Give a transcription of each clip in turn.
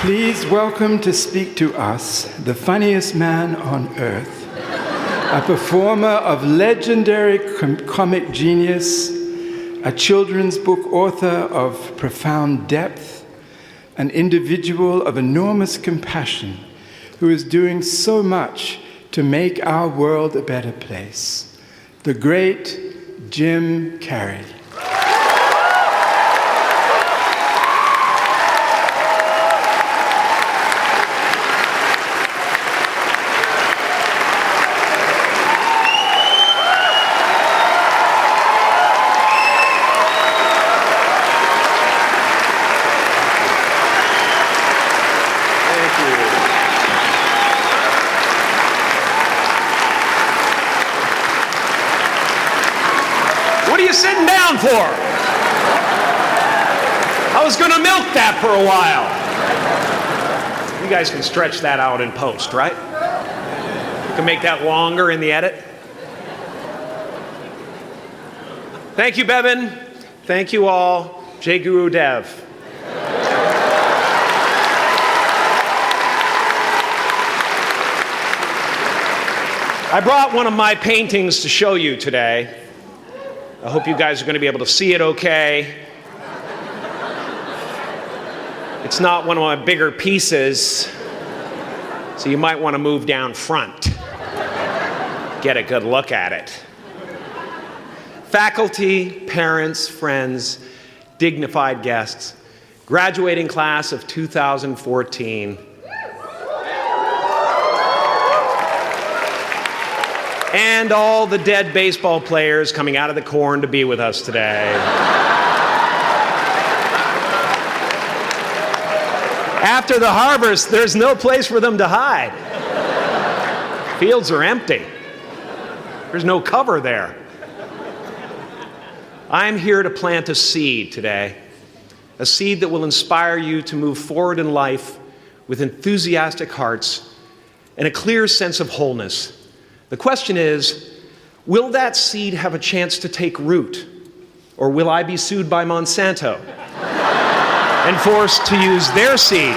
Please welcome to speak to us the funniest man on earth, a performer of legendary comic genius, a children's book author of profound depth, an individual of enormous compassion who is doing so much to make our world a better place, the great Jim Carrey. Sitting down for? I was going to milk that for a while. You guys can stretch that out in post, right? You can make that longer in the edit. Thank you, Bevin. Thank you all. Jai Guru Dev. I brought one of my paintings to show you today. I hope you guys are going to be able to see it okay. It's not one of my bigger pieces, so you might want to move down front. Get a good look at it. Faculty, parents, friends, dignified guests, graduating class of 2014. And all the dead baseball players coming out of the corn to be with us today. After the harvest, there's no place for them to hide. Fields are empty. There's no cover there. I'm here to plant a seed today, a seed that will inspire you to move forward in life with enthusiastic hearts and a clear sense of wholeness. The question is, will that seed have a chance to take root? Or will I be sued by Monsanto and forced to use their seed?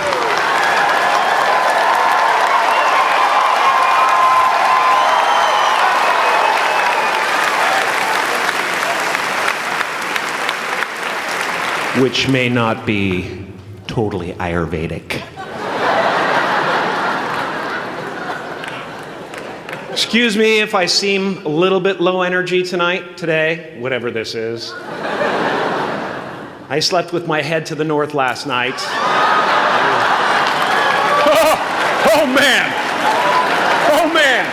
Which may not be totally Ayurvedic. Excuse me if I seem a little bit low energy today, whatever this is. I slept with my head to the north last night. Oh man! Oh man!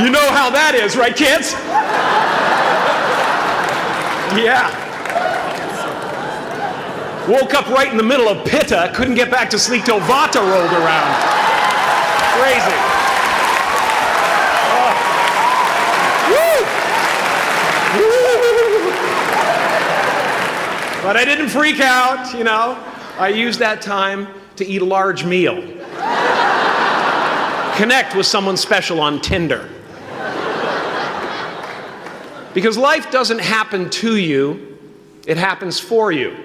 You know how that is, right kids? Yeah. Woke up right in the middle of Pitta, couldn't get back to sleep till Vata rolled around. Crazy. But I didn't freak out, you know. I used that time to eat a large meal. Connect with someone special on Tinder. Because life doesn't happen to you, it happens for you.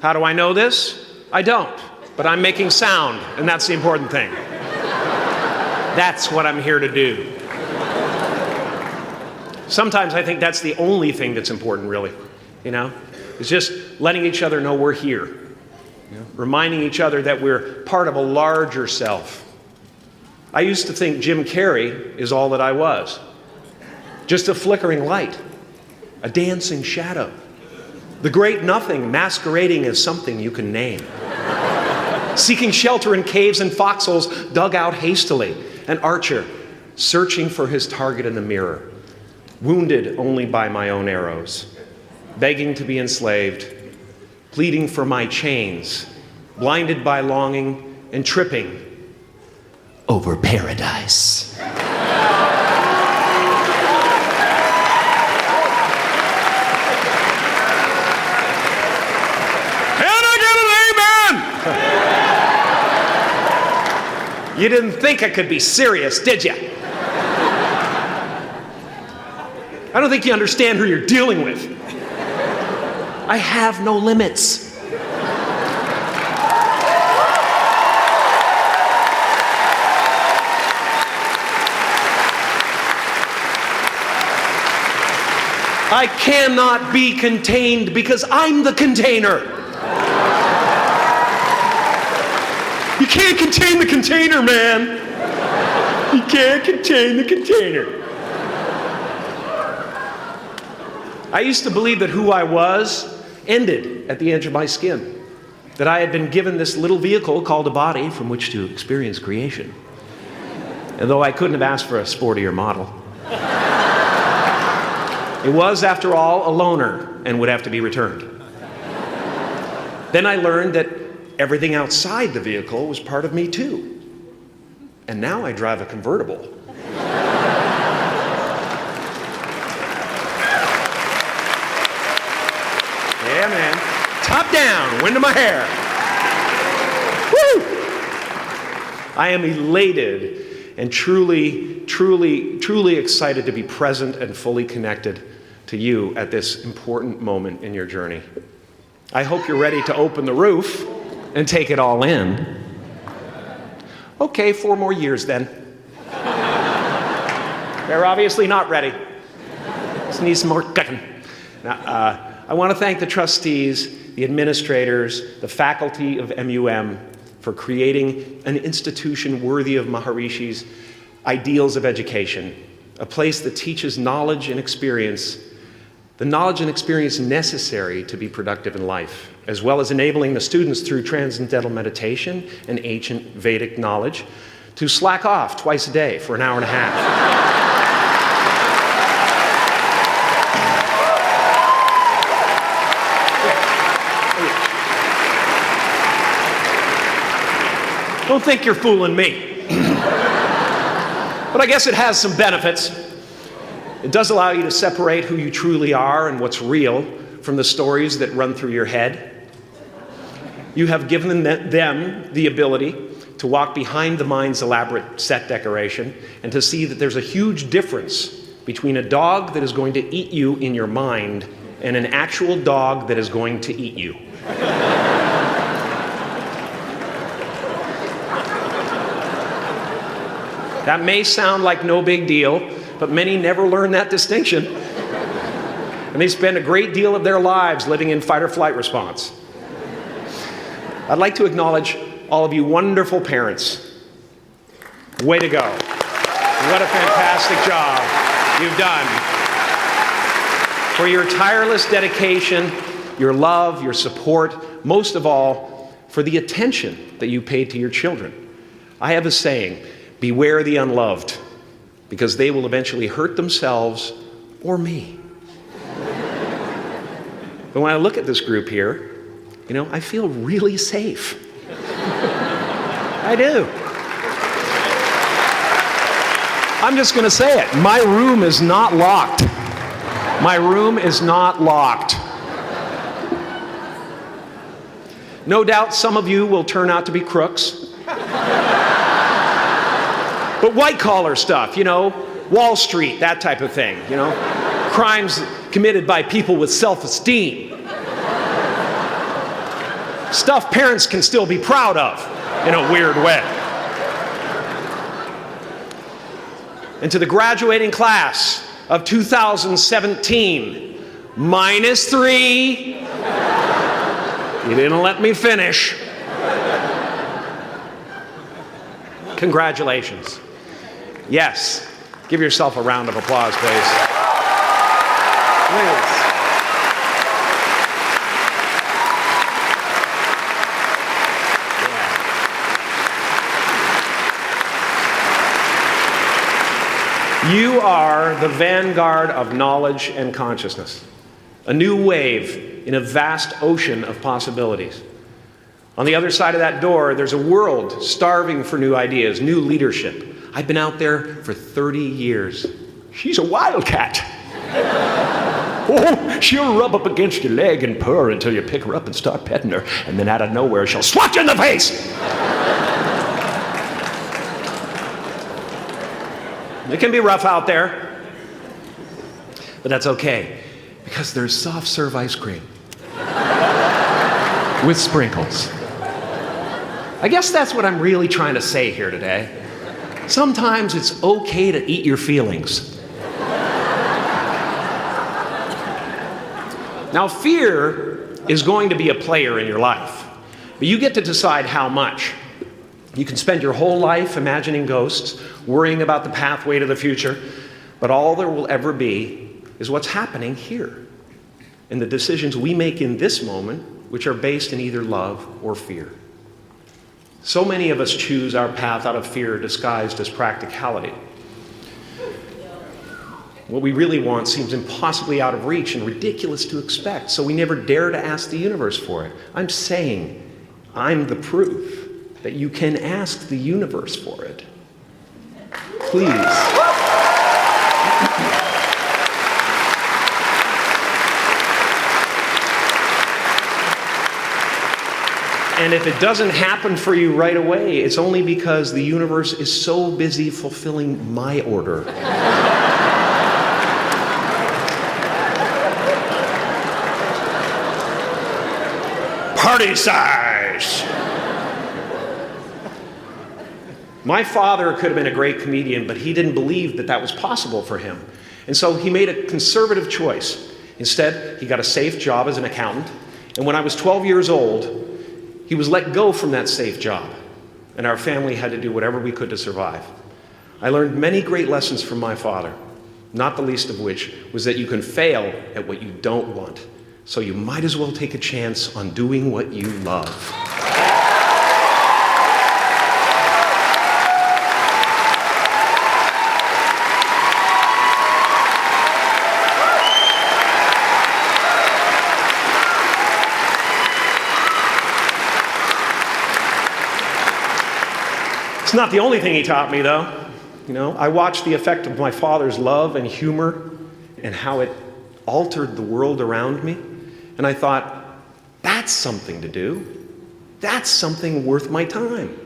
How do I know this? I don't, but I'm making sound, and that's the important thing. That's what I'm here to do. Sometimes I think that's the only thing that's important, really, you know? It's just letting each other know we're here. You know? Reminding each other that we're part of a larger self. I used to think Jim Carrey is all that I was. Just a flickering light, a dancing shadow, the great nothing masquerading as something you can name. Seeking shelter in caves and foxholes dug out hastily, an archer searching for his target in the mirror, wounded only by my own arrows, begging to be enslaved, pleading for my chains, blinded by longing and tripping over paradise. And I get an amen! You didn't think I could be serious, did you? I don't think you understand who you're dealing with. I have no limits. I cannot be contained because I'm the container. You can't contain the container, man. You can't contain the container. I used to believe that who I was ended at the edge of my skin, that I had been given this little vehicle called a body from which to experience creation. And though I couldn't have asked for a sportier model, it was, after all, a loaner and would have to be returned. Then I learned that everything outside the vehicle was part of me too. And now I drive a convertible. Yeah, man. Top down, wind in my hair. Woo! I am elated and truly excited to be present and fully connected to you at this important moment in your journey. I hope you're ready to open the roof and take it all in. Okay, 4 more years then. They're obviously not ready. Just need some more cooking. Now, I want to thank the trustees, the administrators, the faculty of MUM for creating an institution worthy of Maharishi's ideals of education, a place that teaches knowledge and experience, the knowledge and experience necessary to be productive in life, as well as enabling the students through transcendental meditation and ancient Vedic knowledge to slack off twice a day for an hour and a half. Don't think you're fooling me. But I guess it has some benefits. It does allow you to separate who you truly are and what's real from the stories that run through your head. You have given them the ability to walk behind the mind's elaborate set decoration and to see that there's a huge difference between a dog that is going to eat you in your mind and an actual dog that is going to eat you. That may sound like no big deal, but many never learn that distinction. And they spend a great deal of their lives living in fight or flight response. I'd like to acknowledge all of you wonderful parents. Way to go. What a fantastic job you've done. For your tireless dedication, your love, your support, most of all, for the attention that you paid to your children. I have a saying, beware the unloved, because they will eventually hurt themselves or me. But when I look at this group here, I feel really safe. I do. I'm just going to say it. My room is not locked. My room is not locked. No doubt some of you will turn out to be crooks. But white-collar stuff, Wall Street, that type of thing, Crimes committed by people with self-esteem. Stuff parents can still be proud of in a weird way. And to the graduating class of 2017, -3. You didn't let me finish. Congratulations. Yes. Give yourself a round of applause, please. Please. Yeah. You are the vanguard of knowledge and consciousness, a new wave in a vast ocean of possibilities. On the other side of that door, there's a world starving for new ideas, new leadership. I've been out there for 30 years. She's a wildcat. Oh, she'll rub up against your leg and purr until you pick her up and start petting her, and then out of nowhere, she'll swat you in the face. It can be rough out there, but that's okay, because there's soft serve ice cream with sprinkles. I guess that's what I'm really trying to say here today. Sometimes it's okay to eat your feelings. Now, fear is going to be a player in your life, but you get to decide how much. You can spend your whole life imagining ghosts, worrying about the pathway to the future, but all there will ever be is what's happening here, and the decisions we make in this moment, which are based in either love or fear. So many of us choose our path out of fear disguised as practicality. What we really want seems impossibly out of reach and ridiculous to expect, so we never dare to ask the universe for it. I'm saying I'm the proof that you can ask the universe for it. Please. And if it doesn't happen for you right away, it's only because the universe is so busy fulfilling my order. Party size! My father could have been a great comedian, but he didn't believe that that was possible for him. And so he made a conservative choice. Instead, he got a safe job as an accountant. And when I was 12 years old, he was let go from that safe job. And our family had to do whatever we could to survive. I learned many great lessons from my father, not the least of which was that you can fail at what you don't want. So you might as well take a chance on doing what you love. It's not the only thing he taught me, though. You know, I watched the effect of my father's love and humor and how it altered the world around me. And I thought, that's something to do. That's something worth my time.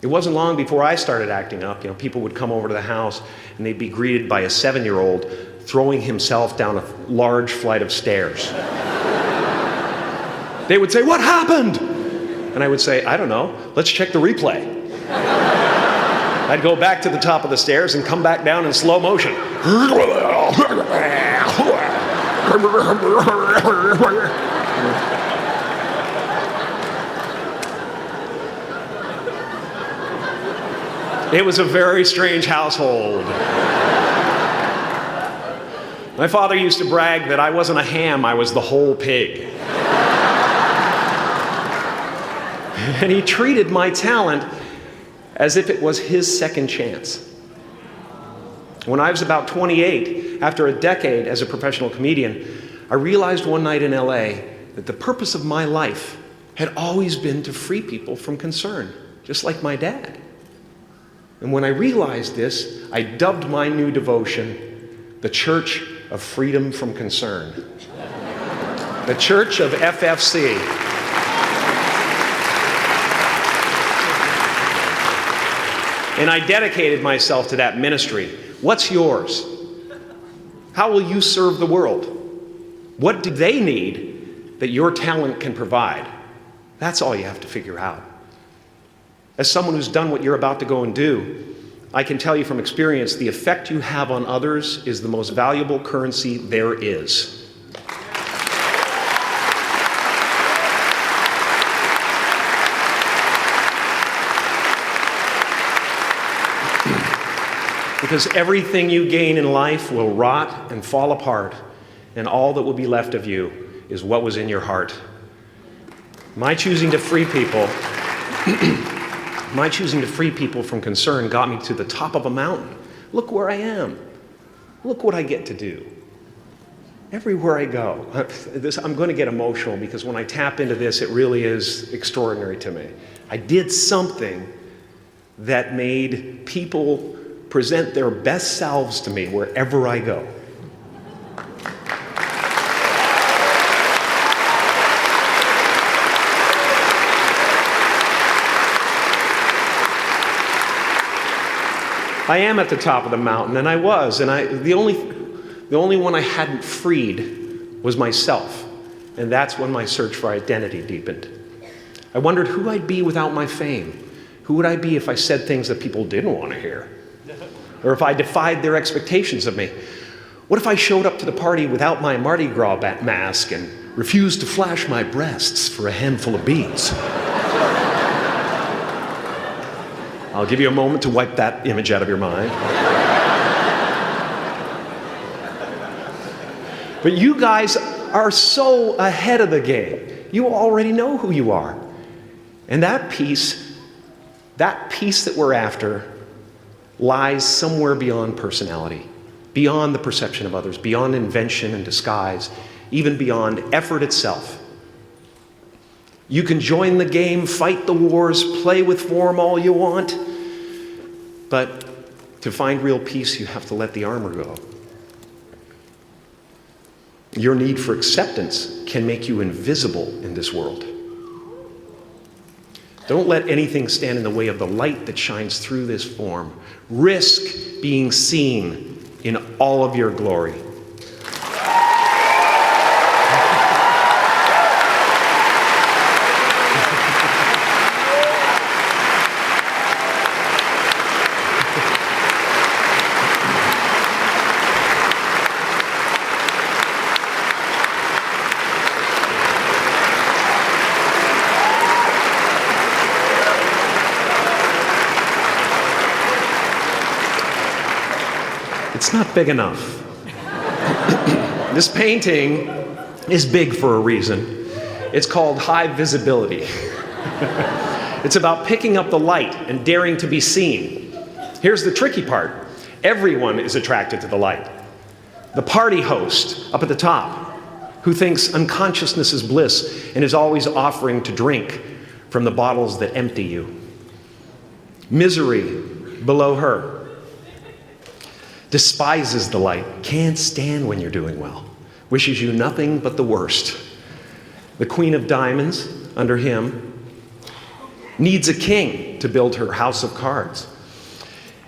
It wasn't long before I started acting up. You know, people would come over to the house and they'd be greeted by a 7-year-old throwing himself down a large flight of stairs. They would say, "What happened?" And I would say, "I don't know. Let's check the replay." I'd go back to the top of the stairs and come back down in slow motion. It was a very strange household. My father used to brag that I wasn't a ham, I was the whole pig. And he treated my talent as if it was his second chance. When I was about 28, after a decade as a professional comedian, I realized one night in LA that the purpose of my life had always been to free people from concern, just like my dad. And when I realized this, I dubbed my new devotion the Church of Freedom from Concern. The Church of FFC. And I dedicated myself to that ministry. What's yours? How will you serve the world? What do they need that your talent can provide? That's all you have to figure out. As someone who's done what you're about to go and do, I can tell you from experience, the effect you have on others is the most valuable currency there is. Because everything you gain in life will rot and fall apart, and all that will be left of you is what was in your heart. My choosing to free people from concern got me to the top of a mountain. Look where I am. Look what I get to do. Everywhere I go. I'm going to get emotional because when I tap into this, it really is extraordinary to me. I did something that made people present their best selves to me wherever I go. I am at the top of the mountain, and I was, and the only one I hadn't freed was myself, and that's when my search for identity deepened. I wondered who I'd be without my fame. Who would I be if I said things that people didn't want to hear? Or if I defied their expectations of me? What if I showed up to the party without my Mardi Gras mask and refused to flash my breasts for a handful of beads? I'll give you a moment to wipe that image out of your mind. But you guys are so ahead of the game. You already know who you are. And that peace that we're after, lies somewhere beyond personality, beyond the perception of others, beyond invention and disguise, even beyond effort itself. You can join the game, fight the wars, play with form all you want, but to find real peace, you have to let the armor go. Your need for acceptance can make you invisible in this world. Don't let anything stand in the way of the light that shines through this form. Risk being seen in all of your glory. It's not big enough. This painting is big for a reason. It's called high visibility. It's about picking up the light and daring to be seen. Here's the tricky part. Everyone is attracted to the light. The party host up at the top, who thinks unconsciousness is bliss and is always offering to drink from the bottles that empty you. Misery below her. Despises the light, can't stand when you're doing well, wishes you nothing but the worst. The Queen of Diamonds, under him, needs a king to build her house of cards.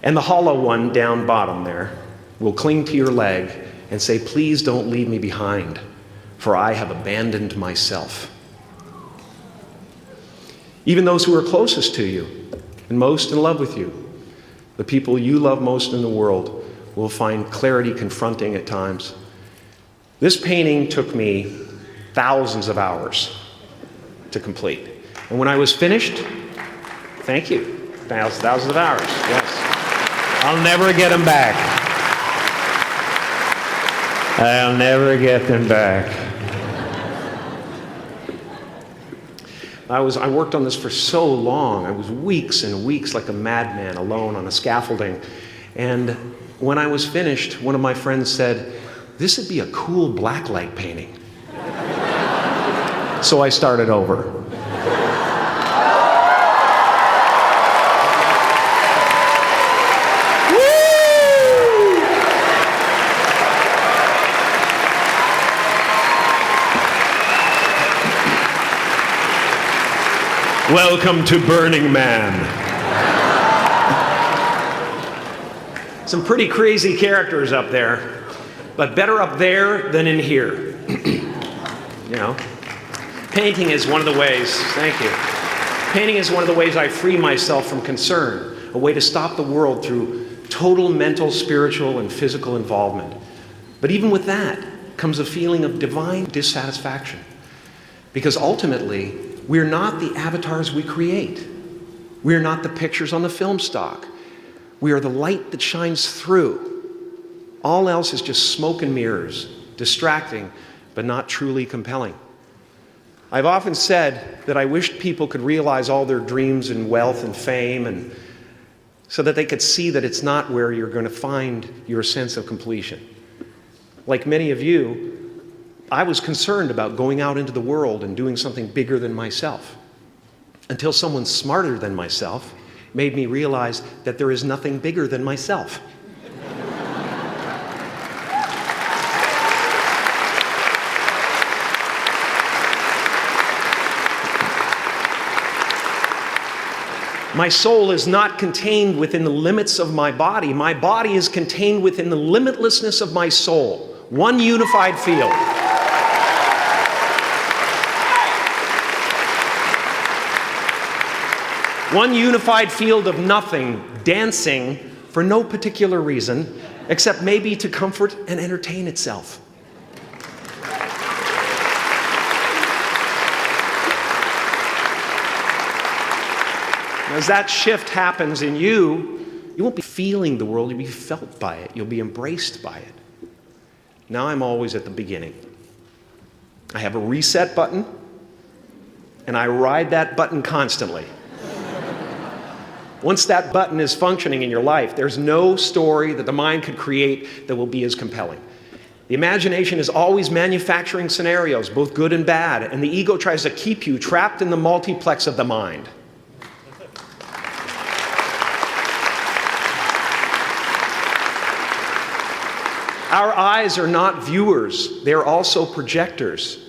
And the hollow one down bottom there will cling to your leg and say, please don't leave me behind, for I have abandoned myself. Even those who are closest to you and most in love with you, the people you love most in the world, will find clarity confronting at times. This painting took me thousands of hours to complete. And when I was finished, thank you, thousands of hours, yes. I'll never get them back. I'll never get them back. I worked on this for so long. I was weeks and weeks like a madman alone on a scaffolding. And when I was finished, one of my friends said, this would be a cool blacklight painting. So I started over. Welcome to Burning Man. Some pretty crazy characters up there, but better up there than in here. You know, painting is one of the ways, thank you. Painting is one of the ways I free myself from concern, a way to stop the world through total mental, spiritual, and physical involvement. But even with that comes a feeling of divine dissatisfaction, because ultimately, we're not the avatars we create. We're not the pictures on the film stock. We are the light that shines through. All else is just smoke and mirrors, distracting, but not truly compelling. I've often said that I wished people could realize all their dreams and wealth and fame, and so that they could see that it's not where you're going to find your sense of completion. Like many of you, I was concerned about going out into the world and doing something bigger than myself, until someone smarter than myself made me realize that there is nothing bigger than myself. My soul is not contained within the limits of my body. My body is contained within the limitlessness of my soul. One unified field. One unified field of nothing, dancing for no particular reason, except maybe to comfort and entertain itself. As that shift happens in you, you won't be feeling the world, you'll be felt by it. You'll be embraced by it. Now I'm always at the beginning. I have a reset button, and I ride that button constantly. Once that button is functioning in your life, there's no story that the mind could create that will be as compelling. The imagination is always manufacturing scenarios, both good and bad, and the ego tries to keep you trapped in the multiplex of the mind. Our eyes are not viewers, they're also projectors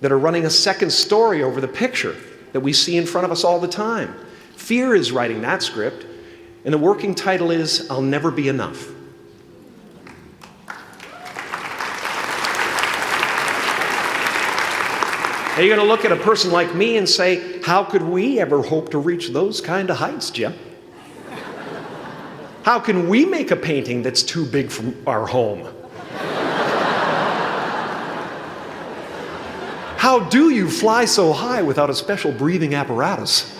that are running a second story over the picture that we see in front of us all the time. Fear is writing that script, and the working title is, I'll Never Be Enough. Are you going to look at a person like me and say, how could we ever hope to reach those kind of heights, Jim? How can we make a painting that's too big for our home? How do you fly so high without a special breathing apparatus?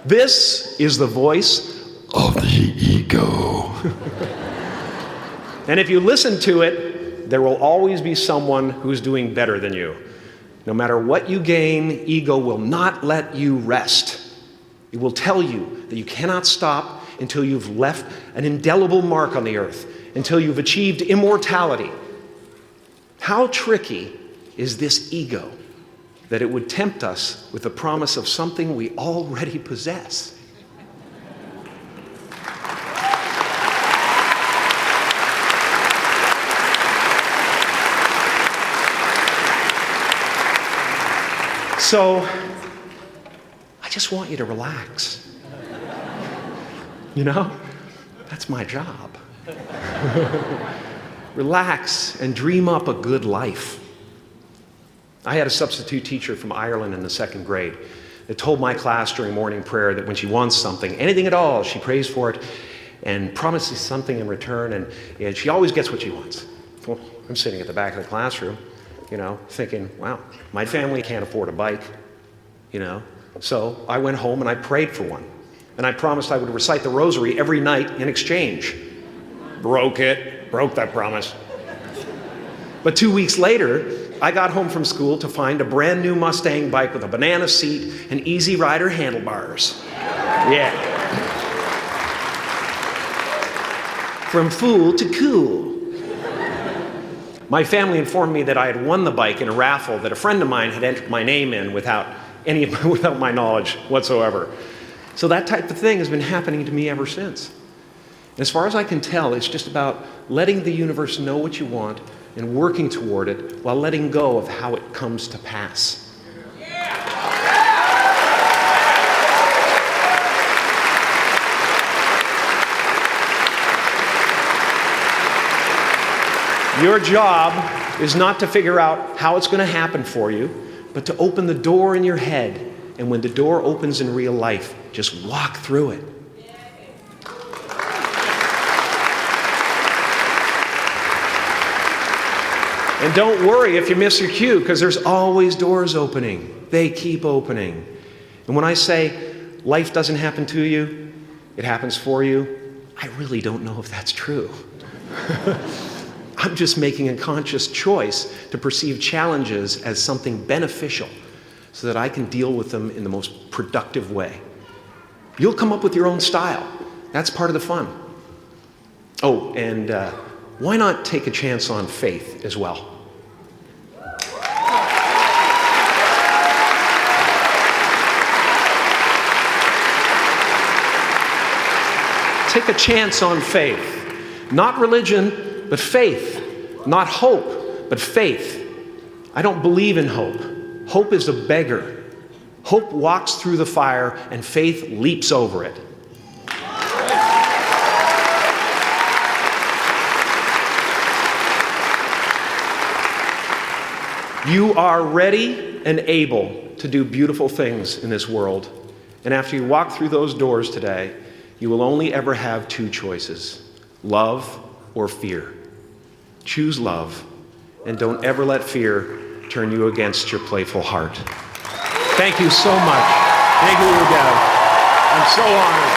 This is the voice of the ego. And if you listen to it, there will always be someone who's doing better than you. No matter what you gain, ego will not let you rest. It will tell you that you cannot stop until you've left an indelible mark on the earth, until you've achieved immortality. How tricky is this ego that it would tempt us with the promise of something we already possess? So, I just want you to relax. You know, that's my job. Relax and dream up a good life. I had a substitute teacher from Ireland in the 2nd grade that told my class during morning prayer that when she wants something, anything at all, she prays for it and promises something in return, and she always gets what she wants. Well, I'm sitting at the back of the classroom, thinking, wow, my family can't afford a bike, So I went home and I prayed for one. And I promised I would recite the rosary every night in exchange. Broke that promise. But 2 weeks later, I got home from school to find a brand new Mustang bike with a banana seat and Easy Rider handlebars. Yeah. From fool to cool. My family informed me that I had won the bike in a raffle that a friend of mine had entered my name in without my knowledge whatsoever. So that type of thing has been happening to me ever since. And as far as I can tell, it's just about letting the universe know what you want and working toward it while letting go of how it comes to pass. Your job is not to figure out how it's going to happen for you, but to open the door in your head. And when the door opens in real life, just walk through it. And don't worry if you miss your cue, because there's always doors opening. They keep opening. And when I say life doesn't happen to you, it happens for you, I really don't know if that's true. I'm just making a conscious choice to perceive challenges as something beneficial so that I can deal with them in the most productive way. You'll come up with your own style. That's part of the fun. Oh, and why not take a chance on faith as well? Take a chance on faith. Not religion, but faith. Not hope, but faith. I don't believe in hope. Hope is a beggar. Hope walks through the fire, and faith leaps over it. You are ready and able to do beautiful things in this world. And after you walk through those doors today, You will only ever have two choices, love or fear. Choose love, and don't ever let fear turn you against your playful heart. Thank you so much. Thank you, Dad. I'm so honored.